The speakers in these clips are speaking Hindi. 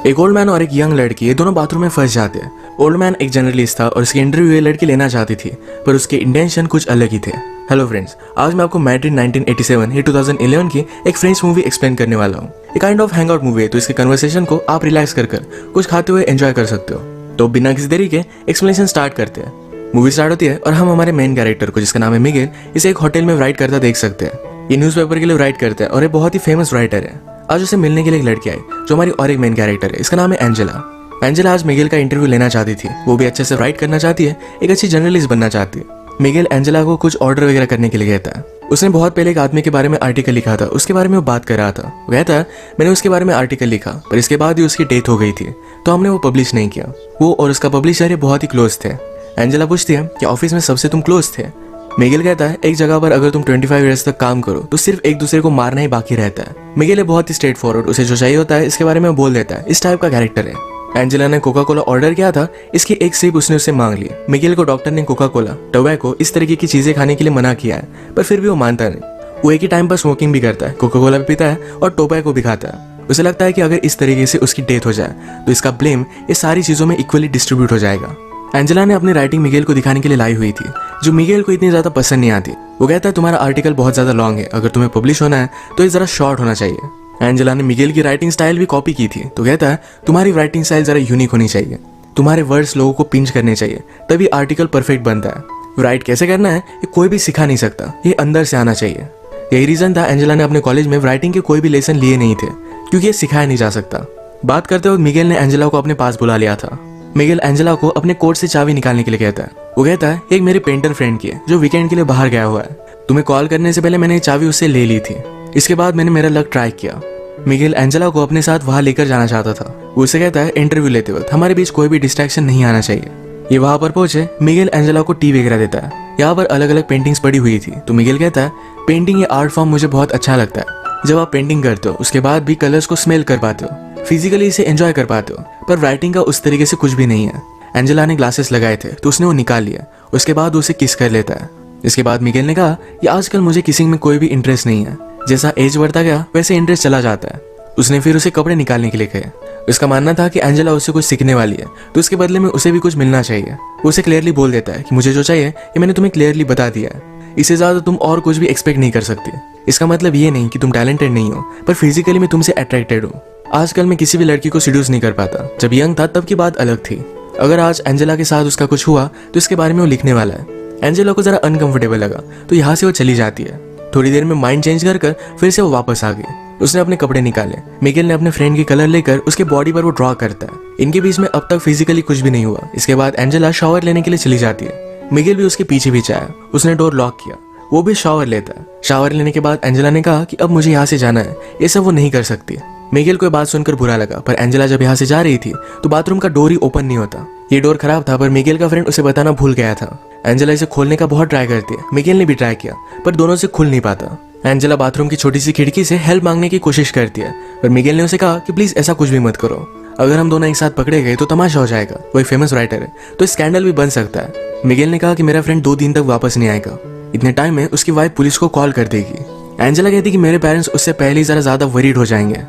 एक ओल्ड मैन और एक यंग लड़की ये दोनों बाथरूम में फंस जाते हैं। ओल्ड मैन एक जर्नलिस्ट था और उसकी इंटरव्यू ये लड़की लेना चाहती थी, पर उसके इंटेंशन कुछ अलग ही थे। हेलो फ्रेंड्स, आज मैं आपको मैड्रिड 1987 या 2011 की एक फ्रेंच मूवी एक्सप्लेन करने वाला हूँ। ये kind of hang out movie है, तो इसके कन्वर्सेशन को आप रिलैक्स कर कुछ खाते हुए एंजॉय कर सकते हो। तो बिना किसी देरी के एक्सप्लेनेशन स्टार्ट करते हैं। मूवी स्टार्ट होती है और हम हमारे मेन कैरेक्टर को, जिसका नाम है मिगेल, इसे एक होटल में राइट करता देख सकते हैं। ये न्यूज़पेपर के लिए राइट करता है और ये बहुत ही फेमस राइटर है। आज उसे मिलने के लिए एक लड़की आई जो हमारी और एक मेन कैरेक्टर है, इसका नाम है एंजेला। एंजेला आज मिगेल का इंटरव्यू लेना चाहती थी, वो भी अच्छे से राइट करना चाहती है, एक अच्छी जर्नलिस्ट बनना चाहती है। मिगेल एंजेला को कुछ ऑर्डर वगैरह करने के लिए कहता है। उसने बहुत पहले एक आदमी के बारे में आर्टिकल लिखा था, उसके बारे में वो बात कर रहा था। वो कहता है मैंने उसके बारे में आर्टिकल लिखा, पर इसके बाद ही उसकी डेथ हो गई थी, तो हमने वो पब्लिश नहीं किया। वो और उसका पब्लिशर बहुत ही क्लोज थे। एंजेला पूछती है कि ऑफिस में सबसे तुम क्लोज थे। मिगेल कहता है एक जगह पर अगर तुम 25 ईयर्स तक काम करो तो सिर्फ एक दूसरे को मारना ही बाकी रहता है। मिगेल बहुत ही स्ट्रेट फॉरवर्ड, उसे जो चाहिए होता है इसके बारे में बोल देता है, इस टाइप का कैरेक्टर है। एंजेला ने कोका कोला ऑर्डर किया था, इसकी एक सिप उसने उससे मांग ली। मिगेल को डॉक्टर ने कोका कोला, टोबैको इस तरीके की चीजें खाने के लिए मना किया है, पर फिर भी वो मानता नहीं। वो एक ही टाइम पर स्मोकिंग भी करता है, कोका कोला भी पीता है और टोबैको भी खाता है। उसे लगता है कि अगर इस तरीके से उसकी डेथ हो जाए तो इसका ब्लेम ये सारी चीजों में इक्वली डिस्ट्रीब्यूट हो जाएगा। एंजेला ने अपनी राइटिंग मिगेल को दिखाने के लिए लाई हुई थी, जो मिगेल को इतनी ज्यादा पसंद नहीं आती। वो कहता है तुम्हारा आर्टिकल बहुत ज्यादा लॉन्ग है, अगर तुम्हें पब्लिश होना है तो ये जरा शॉर्ट होना चाहिए। एंजेला ने मिगेल की राइटिंग स्टाइल भी कॉपी की थी, तो कहता है तुम्हारी राइटिंग स्टाइल जरा यूनिक होनी चाहिए, तुम्हारे वर्ड्स लोगों को पिंच करने चाहिए, तभी आर्टिकल परफेक्ट बनता है। राइट कैसे करना है ये कोई भी सिखा नहीं सकता, ये अंदर से आना चाहिए। यही रीजन था एंजेला ने अपने कॉलेज में राइटिंग के कोई भी लेसन लिए नहीं थे, क्योंकि ये सिखाया नहीं जा सकता। बात करते वक्त मिगेल ने एंजेला को अपने पास बुला लिया था। मिगेल एंजेला को अपने कोट से चाबी निकालने के लिए कहता है। वो कहता है एक मेरे पेंटर फ्रेंड की है जो वीकेंड के लिए बाहर गया हुआ है, तुम्हें कॉल करने से पहले मैंने चाबी उससे ले ली थी, इसके बाद मैंने मेरा लक ट्राई किया। मिगेल एंजेला को अपने साथ वहां लेकर जाना चाहता था। वो उसे कहता है इंटरव्यू लेते वक्त हमारे बीच कोई भी डिस्ट्रैक्शन नहीं आना चाहिए। ये वहां पर पहुंचे, मिगेल एंजेला को टी वगैरह देता है। यहाँ पर अलग अलग पेंटिंग्स पड़ी हुई थी, तो मिगेल कहता है पेंटिंग ये आर्ट फॉर्म मुझे बहुत अच्छा लगता है। जब आप पेंटिंग करते हो उसके बाद भी कलर्स को स्मेल कर पाते हो, फिजिकली इसे एंजॉय कर पाते हो, पर राइटिंग का उस तरीके से कुछ भी नहीं है। एंजेला ने ग्लासेस लगाए थे तो उसने वो निकाल लिया, उसके बाद उसे किस कर लेता है। इसके बाद मिगेल ने कहा कि आजकल मुझे किसिंग में कोई भी इंटरेस्ट नहीं है, जैसा एज बढ़ता गया वैसे इंटरेस्ट चला जाता है। उसने फिर उसे कपड़े निकालने के लिए कहे। उसका मानना था कि एंजेला उससे कुछ सीखने वाली है, तो उसके बदले में उसे भी कुछ मिलना चाहिए। वो उसे क्लियरली बोल देता है कि मुझे जो चाहिए ये मैंने तुम्हें क्लियरली बता दिया है, इससे ज्यादा तुम और कुछ भी एक्सपेक्ट नहीं कर सकती। इसका मतलब ये नहीं कि तुम टैलेंटेड नहीं हो, पर फिजिकली मैं तुमसे अट्रैक्टेड हूँ। आजकल मैं किसी भी लड़की को सीड्यूस नहीं कर पाता, जब यंग था तब की बात अलग थी। अगर आज एंजेला के साथ उसका कुछ हुआ तो इसके बारे में वो लिखने वाला है। एंजेला को जरा अनकंफर्टेबल लगा तो यहाँ से वो चली जाती है। थोड़ी देर में माइंड चेंज कर फिर से वो वापस आ गई। उसने अपने कपड़े निकाले। मिगेल ने अपने फ्रेंड की कलर लेकर उसके बॉडी पर वो ड्रॉ करता है। इनके बीच में अब तक फिजिकली कुछ भी नहीं हुआ। इसके बाद एंजेला शावर लेने के लिए चली जाती है। मिगेल भी उसके पीछे पीछे आया, उसने डोर लॉक किया, वो भी शावर लेता है। शावर लेने के बाद एंजेला ने कहा कि अब मुझे यहाँ से जाना है, ये सब वो नहीं कर सकती। मिगेल को बात सुनकर बुरा लगा, पर एंजेला जब यहाँ से जा रही थी तो बाथरूम का डोर ही ओपन नहीं होता। ये डोर खराब था, पर मिगेल का फ्रेंड उसे बताना भूल गया था। एंजेला इसे खोलने का बहुत ट्राई करती है, मिगेल ने भी ट्राई किया, पर दोनों से खुल नहीं पाता। एंजेला बाथरूम की छोटी सी खिड़की से हेल्प मांगने की कोशिश करती है, पर मिगेल ने उसे कहा कि प्लीज ऐसा कुछ भी मत करो, अगर हम दोनों एक साथ पकड़े गए तो तमाशा हो जाएगा। वो एक फेमस राइटर है तो स्कैंडल भी बन सकता है। मिगेल ने कहा कि मेरा फ्रेंड 2 दिन तक वापस नहीं आएगा, इतने टाइम में उसकी वाइफ पुलिस को कॉल कर देगी। एंजेला कहती कि मेरे पेरेंट्स उससे पहले ही जरा ज्यादा वरीड हो जाएंगे।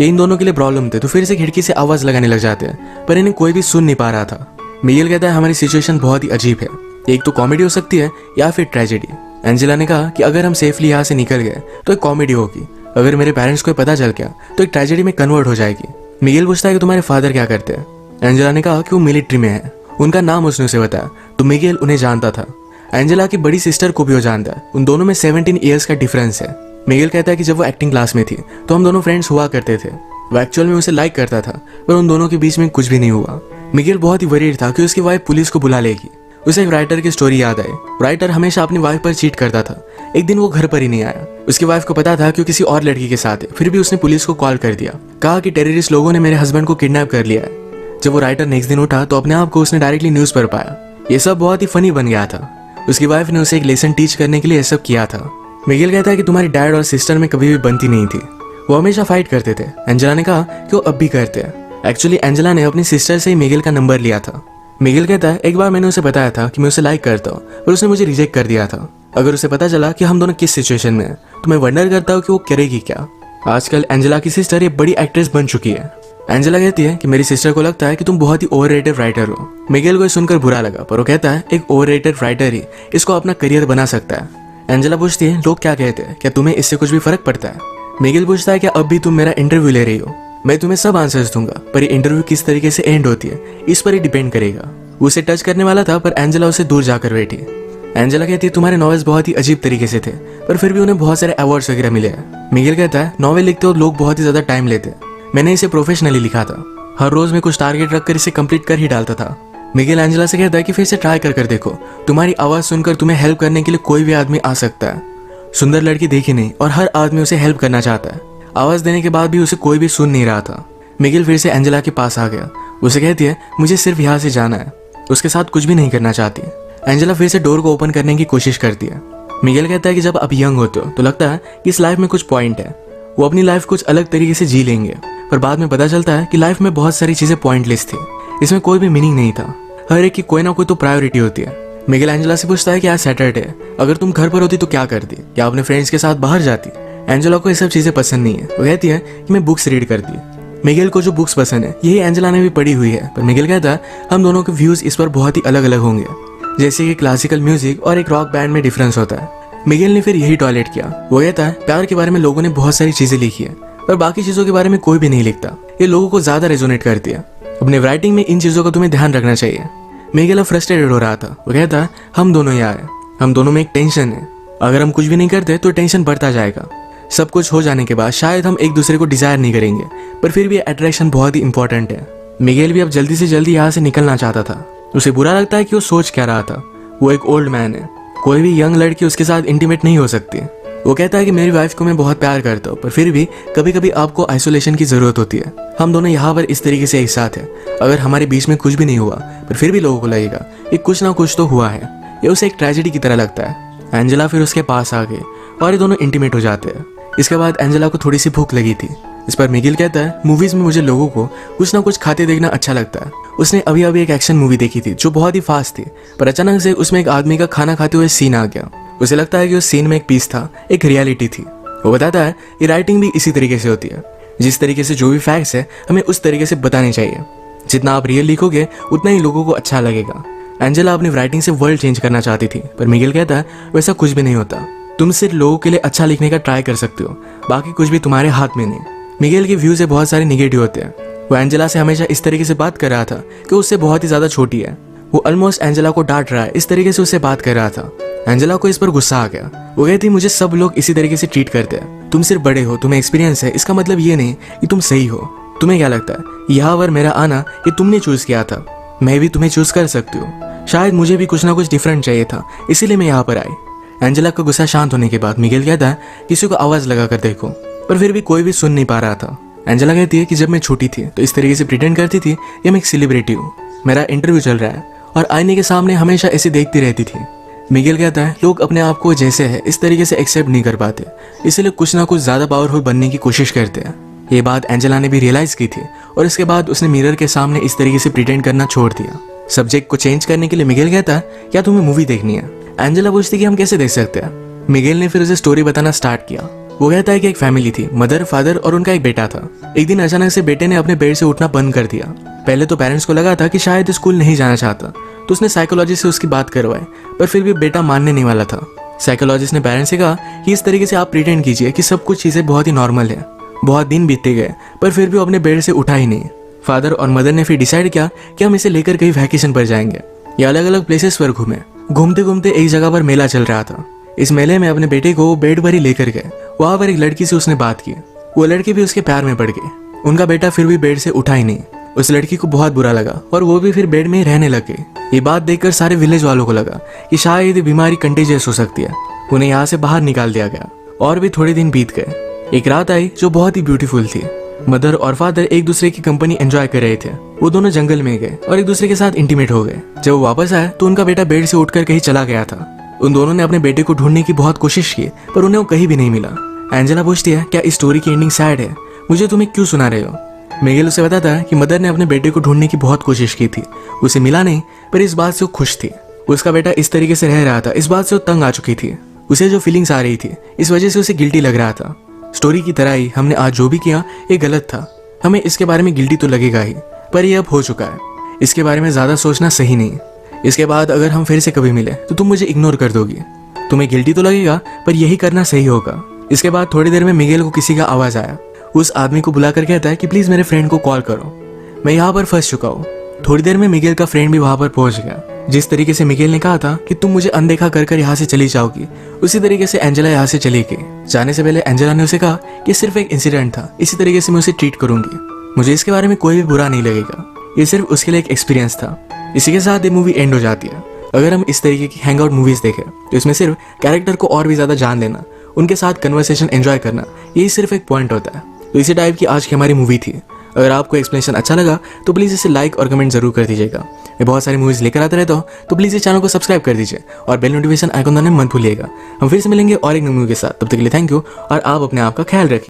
ये इन दोनों के लिए प्रॉब्लम थे, तो फिर से खिड़की से आवाज लगाने लग जाते हैं, पर इन्हें कोई भी सुन नहीं पा रहा था। मिगेल कहता है हमारी सिचुएशन बहुत ही अजीब है, एक तो कॉमेडी हो सकती है या फिर ट्रेजेडी। एंजेला ने कहा कि अगर हम सेफली यहाँ से निकल गए तो एक कॉमेडी होगी, अगर मेरे पेरेंट्स को पता चल गया तो एक ट्रेजेडी में कन्वर्ट हो जाएगी। मिगेल पूछता है कि तुम्हारे फादर क्या करते हैं। एंजेला ने कहा कि वो मिलिट्री में है, उनका नाम उसने उसे बताया, तो मिगेल उन्हें जानता था। एंजेला की बड़ी सिस्टर को भी वो जानता है, उन दोनों में 17 ईयर्स का डिफरेंस है। मिगेल कहता है कि जब वो एक्टिंग क्लास में थी तो हम दोनों फ्रेंड्स हुआ करते थे, वो एक्चुअल में उसे लाइक करता था, पर उन दोनों के बीच में कुछ भी नहीं हुआ। मिगेल बहुत ही वरीड था कि उसकी वाइफ पुलिस को बुला लेगी। उसे एक राइटर की स्टोरी याद आई। राइटर हमेशा अपनी वाइफ पर चीट करता था। एक दिन वो घर पर ही नहीं आया, उसकी वाइफ को पता था कि वो किसी और लड़की के साथ है, फिर भी उसने पुलिस को कॉल कर दिया, कहा कि टेररिस्ट लोगों ने मेरे हस्बैंड को किडनैप कर लिया है। जब वो राइटर नेक्स्ट दिन उठा तो अपने आप को उसने डायरेक्टली न्यूज पर पाया। ये सब बहुत ही फनी बन गया था। उसकी वाइफ ने उसे एक लेसन टीच करने के लिए ये सब किया था। मिगेल कहता है कि तुम्हारी डैड और सिस्टर में कभी भी बनती नहीं थी, वो हमेशा फाइट करते थे। एंजेला ने कहा कि वो अब भी करते हैं। एक्चुअली एंजेला ने अपनी सिस्टर से ही मिगेल का नंबर लिया था। मिगेल कहता है एक बार मैंने उसे बताया था कि मैं उसे लाइक करता हूँ, पर उसने मुझे रिजेक्ट कर दिया था। अगर उसे पता चला कि हम दोनों किस सिचुएशन में हैं, तो मैं वंडर करता हूँ कि वो करेगी क्या। आजकल एंजेला की सिस्टर एक बड़ी एक्ट्रेस बन चुकी है। एंजेला कहती है कि मेरी सिस्टर को लगता है कि तुम बहुत ही ओवररेटेड राइटर हो। मिगेल को ये सुनकर बुरा लगा, पर वो कहता है एक ओवररेटेड राइटर ही इसको अपना करियर बना सकता है। एंजेला पूछती है लोग क्या कहते हैं, क्या तुम्हें इससे कुछ भी फर्क पड़ता है? मिगेल पूछता है क्या अब भी तुम मेरा इंटरव्यू ले रही हो? मैं तुम्हें सब आंसर्स दूंगा, पर ये इंटरव्यू किस तरीके से एंड होती है इस पर ही डिपेंड करेगा। वो उसे टच करने वाला था, पर एंजेला उसे दूर जाकर बैठी। एंजेला कहती है तुम्हारे नॉवेल्स बहुत ही अजीब तरीके से थे, पर फिर भी उन्हें बहुत सारे अवार्ड्स वगैरह मिले हैं। मिगेल कहता है नॉवेल लिखते हो लोग बहुत ही ज्यादा टाइम लेते हैं, मैंने इसे प्रोफेशनली लिखा था, हर रोज में कुछ टारगेट रखकर इसे कंप्लीट कर ही डालता था। मिगेल एंजेला से कहता है कि फिर से ट्राई कर देखो, तुम्हारी आवाज सुनकर तुम्हें हेल्प करने के लिए कोई भी आदमी आ सकता है। सुंदर लड़की देखी नहीं और हर आदमी उसे हेल्प करना चाहता है। आवाज देने के बाद भी उसे कोई भी सुन नहीं रहा था। मिगेल फिर से एंजेला के पास आ गया। उसे कहती है मुझे सिर्फ यहाँ से जाना है, उसके साथ कुछ भी नहीं करना चाहती। एंजेला फिर से डोर को ओपन करने की कोशिश करती है। मिगेल कहता है कि जब आप यंग होते हो तो लगता है कि इस लाइफ में कुछ पॉइंट है, वो अपनी लाइफ कुछ अलग तरीके से जी लेंगे, पर बाद में पता चलता है कि लाइफ में बहुत सारी चीजें पॉइंटलेस थी, इसमें कोई भी मीनिंग नहीं था। हर एक की कोई ना कोई तो प्रायोरिटी होती है। मिगेल एंजेला से पूछता है कि आज सैटरडे है, अगर तुम घर पर होती तो क्या करती, क्या अपने फ्रेंड्स के साथ बाहर जाती? एंजेला को ये सब चीजें पसंद नहीं है। वो कहती है कि मैं बुक्स रीड करती। मिगेल को जो बुक्स पसंद है यही एंजेला ने भी पढ़ी हुई है, पर मिगेल कहता है हम दोनों के व्यूज इस पर बहुत ही अलग अलग होंगे, जैसे कि क्लासिकल म्यूजिक और एक रॉक बैंड में डिफरेंस होता है। मिगेल ने फिर यही टॉयलेट किया। वो कहता है प्यार के बारे में लोगों ने बहुत सारी चीजें लिखी है, पर बाकी चीजों के बारे में कोई भी नहीं लिखता, ये लोगों को ज्यादा रेजोनेट करती है। अपने राइटिंग में इन चीजों का तुम्हें ध्यान रखना चाहिए। मिगेल अब फ्रस्ट्रेटेड हो रहा था। वो कहता है हम दोनों यहाँ है, हम दोनों में एक टेंशन है, अगर हम कुछ भी नहीं करते तो टेंशन बढ़ता जाएगा। सब कुछ हो जाने के बाद शायद हम एक दूसरे को डिजायर नहीं करेंगे, पर फिर भी अट्रैक्शन बहुत ही इंपॉर्टेंट है। मिगेल भी अब जल्दी से जल्दी यहाँ से निकलना चाहता था। उसे बुरा लगता है कि वो सोच क्या रहा था। वो एक ओल्ड मैन है, कोई भी यंग लड़की उसके साथ इंटीमेट नहीं हो सकती। वो कहता है कि मेरी वाइफ को मैं बहुत प्यार करता हूँ, पर फिर भी कभी कभी आपको आइसोलेशन की जरूरत होती है। हम दोनों यहाँ पर इस तरीके से एक साथ है, अगर हमारे बीच में कुछ भी नहीं हुआ पर फिर भी लोगों को लगेगा कि कुछ ना कुछ तो हुआ है। ये उसे एक ट्रेजेडी की तरह लगता है। एंजेला फिर उसके पास आ गई और ये दोनों इंटीमेट हो जाते हैं। इसके बाद एंजेला को थोड़ी सी भूख लगी थी। इस पर मिगेल कहता है मूवीज में मुझे लोगों को कुछ ना कुछ खाते देखना अच्छा लगता है। उसने अभी अभी एक एक्शन मूवी देखी थी जो बहुत ही फास्ट थी, पर अचानक से उसमें एक आदमी का खाना खाते हुए सीन आ गया। उसे लगता है कि उस सीन में एक पीस था, एक रियलिटी थी। वो बताता है ये राइटिंग भी इसी तरीके से होती है, जिस तरीके से जो भी फैक्ट्स है हमें उस तरीके से बताने चाहिए। जितना आप रियल लिखोगे उतना ही लोगों को अच्छा लगेगा। एंजेला अपनी राइटिंग से वर्ल्ड चेंज करना चाहती थी, पर मिगेल कहता है वैसा कुछ भी नहीं होता, तुम सिर्फ लोगों के लिए अच्छा लिखने का ट्राई कर सकते हो, बाकी कुछ भी तुम्हारे हाथ में नहीं। मिगेल के व्यूज बहुत सारे निगेटिव होते हैं। वो एंजेला से हमेशा इस तरीके से बात कर रहा था कि उससे बहुत ही ज्यादा छोटी है। वो ऑलमोस्ट एंजेला को डांट रहा है, इस तरीके से उससे बात कर रहा था। एंजेला को इस पर गुस्सा आ गया। वो कहती मुझे सब लोग इसी तरीके से ट्रीट करते हैं, तुम सिर्फ बड़े हो, तुम्हें एक्सपीरियंस है, इसका मतलब ये नहीं कि तुम सही हो। तुम्हें क्या लगता है यहाँ पर मेरा आना ये तुमने चूज किया था, मैं भी तुम्हें चूज कर सकती हूँ। शायद मुझे भी कुछ ना कुछ डिफरेंट चाहिए था, इसीलिए मैं यहाँ पर आई। एंजेला का गुस्सा शांत होने के बाद मिगेल कहता है किसी को आवाज लगा कर देखो, पर फिर भी कोई भी सुन नहीं पा रहा था। एंजेला कहती है कि जब मैं छोटी थी तो इस तरीके से प्रिटेंड करती थी कि मैं एक सेलिब्रिटी हूँ, मेरा इंटरव्यू चल रहा है, और आईने के सामने हमेशा ऐसे देखती रहती थी। मिगेल कहता है लोग अपने आप को जैसे है इस तरीके से एक्सेप्ट नहीं कर पाते, इसलिए कुछ ना कुछ ज्यादा पावरफुल बनने की कोशिश करते हैं। ये बात एंजेला ने भी रियलाइज की थी, और इसके बाद उसने मिरर के सामने इस तरीके से प्रिटेंड करना छोड़ दिया। सब्जेक्ट को चेंज करने के लिए मिगेल कहता है क्या तुम्हें मूवी देखनी है? एंजेला पूछती कि हम कैसे देख सकते हैं। मिगेल ने फिर उसे स्टोरी बताना स्टार्ट किया। वो कहता है कि एक फैमिली थी, मदर, फादर और उनका एक बेटा था। एक दिन अचानक से बेटे ने अपने बेड से उठना बंद कर दिया। पहले तो पेरेंट्स को लगा था कि शायद स्कूल नहीं जाना चाहता, तो उसने साइकोलॉजिस्ट से उसकी बात करवाई, पर फिर भी बेटा मानने नहीं वाला था। साइकोलॉजिस्ट ने पेरेंट्स से कहा कि इस तरीके से आप प्रिटेंड कीजिए कि सब कुछ चीजें बहुत ही नॉर्मल है। बहुत दिन बीतते गए, पर फिर भी वो अपने बेड से उठा ही नहीं। फादर और मदर ने फिर डिसाइड किया कि हम इसे लेकर कहीं वैकेशन पर जाएंगे। ये अलग अलग प्लेसेस पर घूमे। घूमते घूमते एक जगह पर मेला चल रहा था। इस मेले में अपने बेटे को बेड पर ही लेकर गए। वहां पर एक लड़की से उसने बात की, वो लड़की भी उसके प्यार में पड़ गई। उनका बेटा फिर भी बेड से उठा ही नहीं। उस लड़की को बहुत बुरा लगा और वो भी फिर बेड में ही रहने लग गई। ये बात देखकर सारे विलेज वालों को लगा कि शायद ये बीमारी कंटेजियस हो सकती है। उन्हें यहाँ से बाहर निकाल दिया गया। और भी थोड़े दिन बीत गए। एक रात आई जो बहुत ही ब्यूटीफुल थी। मदर और फादर एक दूसरे की कंपनी एंजॉय कर रहे थे। वो दोनों जंगल में गए और एक दूसरे के साथ इंटीमेट हो गए। जब वो वापस आए तो उनका बेटा बेड से उठकर कहीं चला गया था। उन दोनों ने अपने बेटे को ढूंढने की बहुत कोशिश की, पर उन्हें वो कहीं भी नहीं मिला। एंजेला पूछती है क्या इस स्टोरी की एंडिंग सैड है, मुझे तुम्हें क्यों सुना रहे हो? मिगेल उसे बताता है कि मदर ने अपने बेटे को ढूंढने की बहुत कोशिश की थी, उसे मिला नहीं, पर इस बात से वो खुश थी। उसका बेटा इस तरीके से रह रहा था, इस बात से वो तंग आ चुकी थी। उसे जो फीलिंग्स आ रही थी इस वजह से उसे गिल्टी लग रहा था। स्टोरी की तरह ही हमने आज जो भी किया ये गलत था। हमें इसके बारे में गिल्टी तो लगेगा ही, पर यह अब हो चुका है। इसके बारे में ज़्यादा सोचना सही नहीं। इसके बाद अगर हम फिर से कभी मिले तो तुम मुझे इग्नोर कर दोगी। तुम्हें गिल्टी तो लगेगा, पर यही करना सही होगा। इसके बाद थोड़ी देर में मिगेल को किसी का आवाज़ आया। उस आदमी को बुलाकर कहता है कि प्लीज़ मेरे फ्रेंड को कॉल करो, मैं यहाँ पर फंस चुका हूँ। थोड़ी देर में मिगेल का फ्रेंड भी वहाँ पर पहुँच गया। जिस तरीके से मिगेल ने कहा था कि तुम मुझे अनदेखा कर कर यहाँ से चली जाओगी, उसी तरीके से एंजेला यहाँ से चली गई। जाने से पहले एंजेला ने उसे कहा कि सिर्फ एक इंसिडेंट था, इसी तरीके से मैं उसे ट्रीट करूंगी, मुझे इसके बारे में कोई भी बुरा नहीं लगेगा। ये सिर्फ उसके लिए एक एक्सपीरियंस था। इसी के साथ ये मूवी एंड हो जाती है। अगर हम इस तरीके की हैंग आउट मूवीज देखें तो इसमें सिर्फ कैरेक्टर को और भी ज़्यादा जान लेना, उनके साथ कन्वर्सेशन एंजॉय करना, यही सिर्फ एक पॉइंट होता है। तो इसी टाइप की आज की हमारी मूवी थी। अगर आपको एक्सप्लेनेशन अच्छा लगा तो प्लीज़ इसे लाइक और कमेंट जरूर कर दीजिएगा। मैं बहुत सारी मूवीज़ लेकर आता रहता हूँ, तो प्लीज़ इस चैनल को सब्सक्राइब कर दीजिए और बेल नोटिफिकेशन आइकन दबाना मत भूलिएगा। हम फिर से मिलेंगे और एक नई मूवी के साथ। तब तक के लिए थैंक यू और आप अपने आप का ख्याल रखिए।